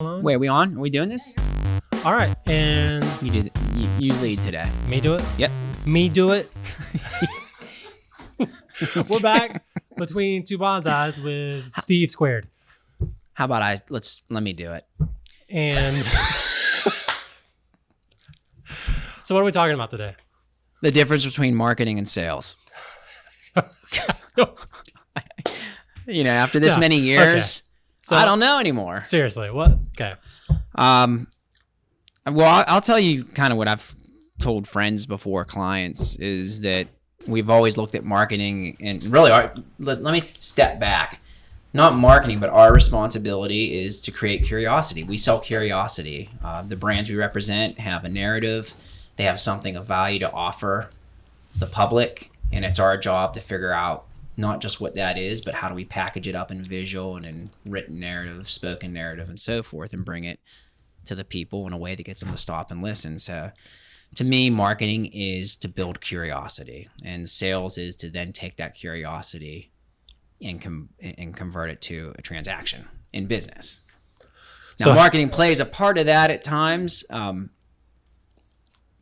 Wait, are we on? Are we doing this? All right, and You lead today. me do it. Yep. Me do it. We're back between two bonsais with Steve Squared, How about let me do it. and so what are we talking about today? The difference between marketing and sales. After this Yeah, many years, So I don't know anymore. seriously, what? Okay, Well, I'll tell you kind of what I've told friends before, clients, is that we've always looked at marketing and really, let me step back. Not marketing, but our responsibility is to create curiosity. We sell curiosity. The brands we represent have a narrative. They have something of value to offer the public, and it's our job to figure out not just what that is, but how do we package it up in visual and in written narrative, spoken narrative, and so forth, and bring it to the people in a way that gets them to stop and listen. So to me, marketing is to build curiosity, and sales is to then take that curiosity and convert it to a transaction in business. Now, So- marketing plays a part of that at times,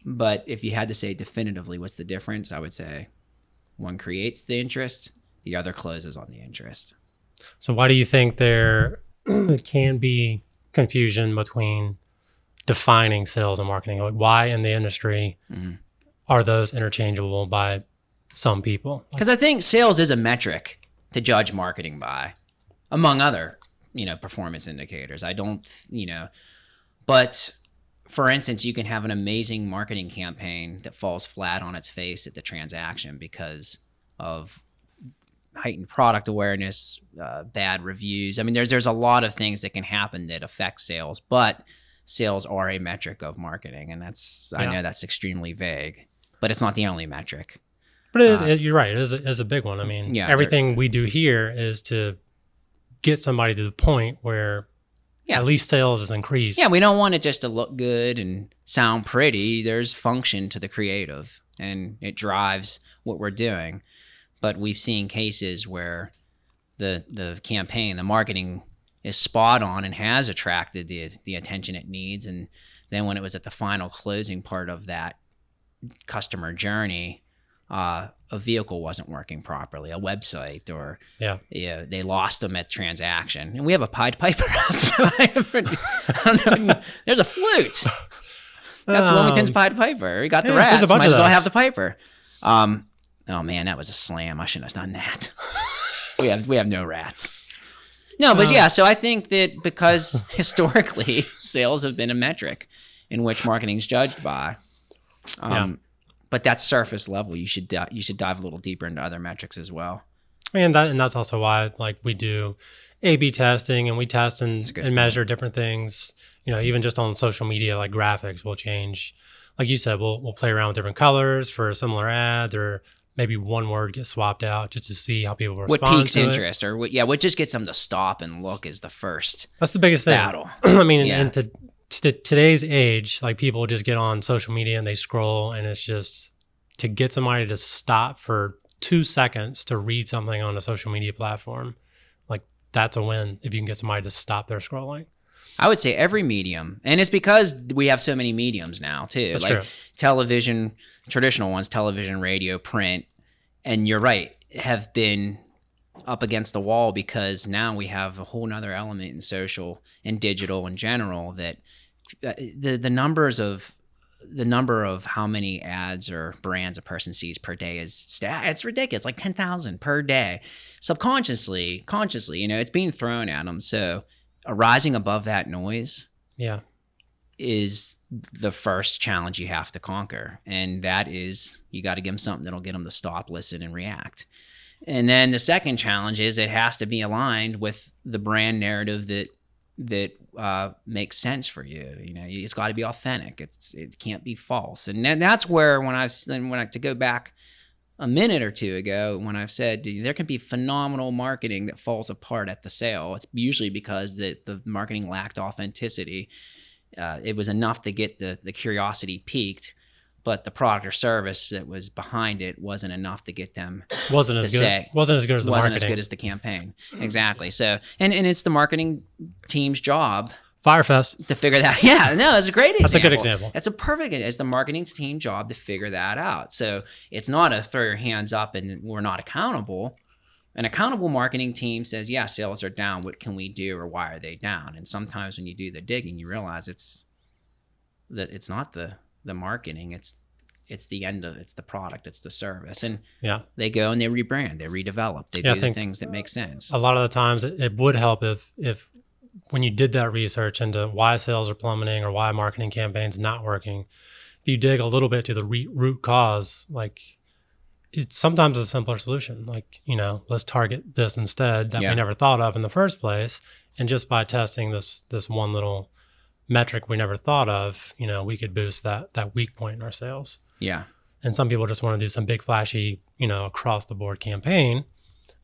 but if you had to say definitively what's the difference, I would say one creates the interest, the other closes on the interest. so why do you think there can be confusion between defining sales and marketing? Like, why in the industry are those interchangeable by some people? Because I think sales is a metric to judge marketing by, among other, performance indicators. But for instance, you can have an amazing marketing campaign that falls flat on its face at the transaction because of heightened product awareness, bad reviews. I mean, there's a lot of things that can happen that affect sales, but sales are a metric of marketing, and I know that's extremely vague, but it's not the only metric. But you're right. It is a big one. I mean, everything we do here is to get somebody to the point where at least sales is increased. Yeah, we don't want it just to look good and sound pretty. There's function to the creative, and it drives what we're doing. But we've seen cases where the campaign, the marketing is spot on and has attracted the attention it needs. And then when it was at the final closing part of that customer journey, a vehicle wasn't working properly, a website, or they lost them at transaction. And we have a Pied Piper outside. I don't know, there's a flute. That's Wilmington's Pied Piper. We got the rats. There's a bunch Might of as well those. have the Piper. Oh man, that was a slam. I shouldn't have done that. we have no rats. No, but so I think that because historically sales have been a metric in which marketing is judged by. But that's surface level. You should dive a little deeper into other metrics as well. And that's also why we do A/B testing, and we test and measure different things. Even just on social media, like graphics will change. Like you said, we'll play around with different colors for similar ads, or maybe one word gets swapped out just to see how people respond. What piques to interest, or what just gets them to stop and look is the first. That's the biggest thing. Battle. I mean, in today's age, like people just get on social media and they scroll, and it's just to get somebody to stop for 2 seconds to read something on a social media platform. Like, that's a win if you can get somebody to stop their scrolling. I would say every medium, and it's because we have so many mediums now too. That's like true. Television, traditional ones, television, radio, print, and you're right, have been up against the wall because now we have a whole nother element in social and digital in general that the number of how many ads or brands a person sees per day it's ridiculous, like 10,000 per day. Subconsciously, consciously, it's being thrown at them. So rising above that noise is the first challenge you have to conquer. And that is, you got to give them something that'll get them to stop, listen, and react. And then the second challenge is it has to be aligned with the brand narrative that makes sense for you. It's got to be authentic. It can't be false. And then that's where to go back a minute or two ago, when I've said there can be phenomenal marketing that falls apart at the sale, it's usually because the marketing lacked authenticity. It was enough to get the curiosity piqued, but the product or service that was behind it wasn't enough to get them wasn't as good as the marketing. Wasn't as good as the campaign. Exactly. So, and it's the marketing team's job Firefest. to figure that. Yeah, no, it's a great example. That's a good example. That's a perfect. It's the marketing team job to figure that out. So it's not a throw your hands up and we're not accountable. An accountable marketing team says, yeah, sales are down. What can we do, or why are they down? And sometimes when you do the digging, you realize it's not the marketing. It's the product. It's the service. And they go and they rebrand, they redevelop, they do the things that make sense. A lot of the times it would help if when you did that research into why sales are plummeting or why marketing campaigns not working, if you dig a little bit to the root cause, like it's sometimes a simpler solution. Like, let's target this instead that we never thought of in the first place. And just by testing this one little metric we never thought of, we could boost that weak point in our sales. Yeah. And some people just want to do some big flashy, across the board campaign.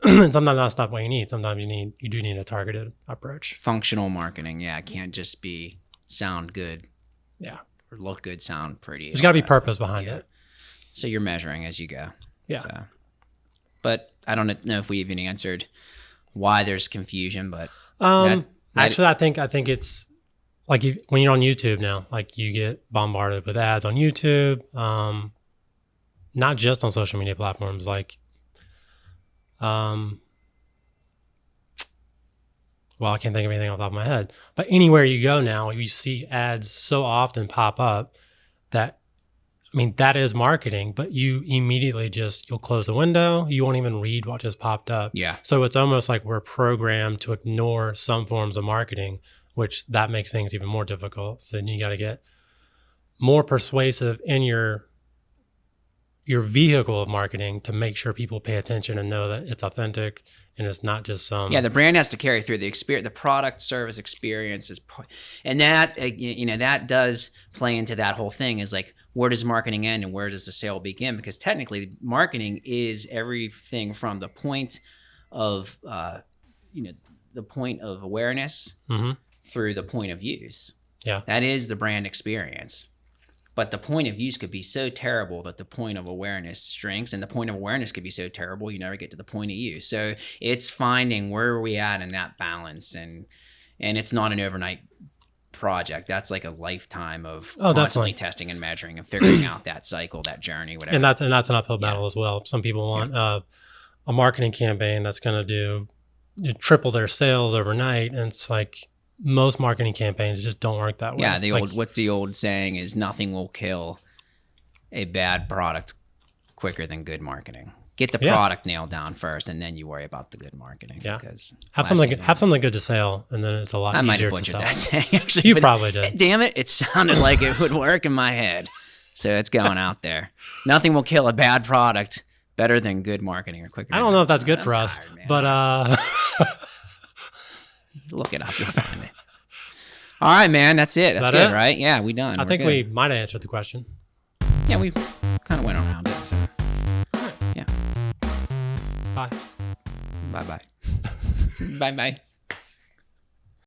And sometimes that's not what you need. Sometimes you do need a targeted approach. Functional marketing. Yeah. It can't just be sound good. Yeah. Or look good, sound pretty. There's got to be purpose behind it. So you're measuring as you go. Yeah. So. But I don't know if we even answered why there's confusion, but actually I think it's like when you're on YouTube now, like you get bombarded with ads on YouTube, not just on social media platforms, like well, I can't think of anything off the top of my head, but anywhere you go now, you see ads so often pop up that, that is marketing, but you immediately you'll close the window. You won't even read what just popped up. Yeah. So it's almost like we're programmed to ignore some forms of marketing, which that makes things even more difficult. So then you got to get more persuasive in your vehicle of marketing to make sure people pay attention and know that it's authentic and it's not just some. Yeah, the brand has to carry through the experience, the product, service, experience and that that does play into that whole thing. Is like, where does marketing end and where does the sale begin? Because technically, marketing is everything from the point of the point of awareness through the point of use. Yeah, that is the brand experience. But the point of use could be so terrible that the point of awareness shrinks, and the point of awareness could be so terrible you never get to the point of use. So it's finding where are we at in that balance, and it's not an overnight project. That's like a lifetime of constantly testing and measuring and figuring out that cycle, that journey, whatever. And that's an uphill battle as well. Some people want a marketing campaign that's going to triple their sales overnight, and it's like, most marketing campaigns just don't work that way. Yeah, what's the old saying is nothing will kill a bad product quicker than good marketing. Get the product nailed down first, and then you worry about the good marketing. Yeah, because have something good to sell, and then it's a lot easier to sell. I might have butchered that saying, actually. You probably did. Damn it, it sounded like it would work in my head. So it's going out there. Nothing will kill a bad product better than good marketing or quicker. I don't know if that's good for us, but look it up, you'll find it. All right, man, that's it. That's good, right? Yeah, we done. I think we might have answered the question. Yeah, we kind of went around it. So. All right. Yeah. Bye. Bye-bye. Bye-bye.